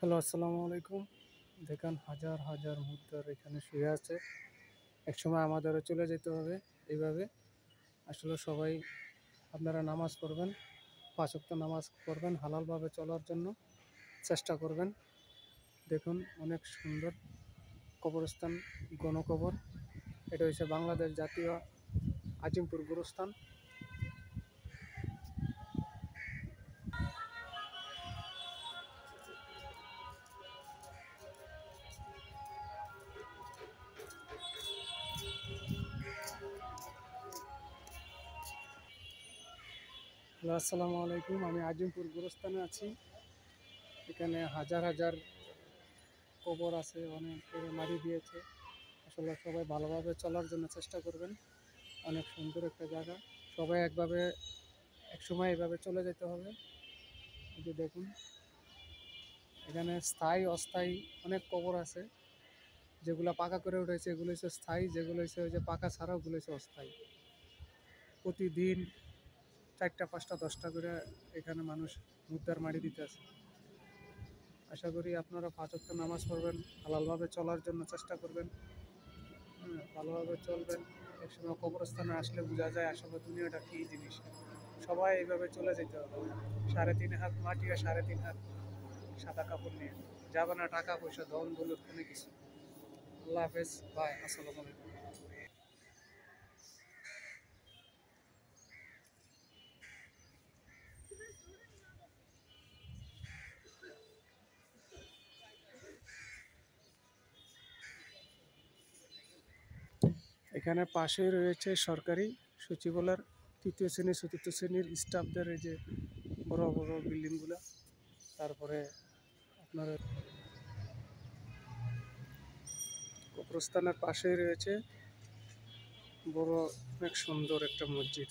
Hello, আসসালামু আলাইকুম। দেখেন হাজার হাজার মুদ্রার এখানে শুয়ে আছে। একসময় আমাদেরও চলে যেতে হবে এইভাবে। আসলে সবাই আপনারা নামাজ পড়বেন, ৫ ওয়াক্ত নামাজ পড়বেন, হালালভাবে চলার জন্য চেষ্টা করবেন। দেখুন অনেক সুন্দর কবরস্থান, গণকবর। এটা হচ্ছে বাংলাদেশ জাতীয় আজিমপুর গুরুস্থান। হ্যালো, আসসালামু আলাইকুম। আমি আজিমপুর গুরুস্থানে আছি। এখানে হাজার হাজার কবর আছে, অনেকে মারি দিয়েছে। আসলে সবাই ভালোভাবে চলার জন্য চেষ্টা করবেন। অনেক সুন্দর একটা জায়গা। সবাই একসময় এভাবে চলে যেতে হবে। এই যে দেখুন, এখানে স্থায়ী অস্থায়ী অনেক কবর আছে। যেগুলো পাকা করে উঠেছে এগুলো হচ্ছে স্থায়ী, যেগুলো হচ্ছে ওই যে পাকা ছাড়া ওগুলো হচ্ছে অস্থায়ী। প্রতিদিন ৪টা ৫টা ১০টা করে এখানে মানুষ মুদ্রার মাড়ি দিতে আছে। আশা করি আপনারা ৫ ওয়াক্ত নামাজ পড়বেন, হালালভাবে চলার জন্য চেষ্টা করবেন। ভালোভাবে চলবেন। একসময় কবরস্থানে আসলে বোঝা যায় আসলে দুনিয়াটা কী জিনিস। সবাই এইভাবে চলে যেতে হবে। ৩.৫ হাত মাটি আর ৩.৫ হাত সাদা কাপড় নিয়ে যাবে না, টাকা পয়সা ধন দৌলত কোনো কিছু। আল্লাহ হাফেজ, বাই, আসসালামু আলাইকুম। এখানে পাশেই রয়েছে সরকারি সচিবালয়ের ৩য় শ্রেণী ৪র্থ শ্রেণীর স্টাফদের এই যে বড় বড় বিল্ডিংগুলো। তারপরে আপনার কবরস্থানের পাশেই রয়েছে বড় অনেক সুন্দর একটা মসজিদ।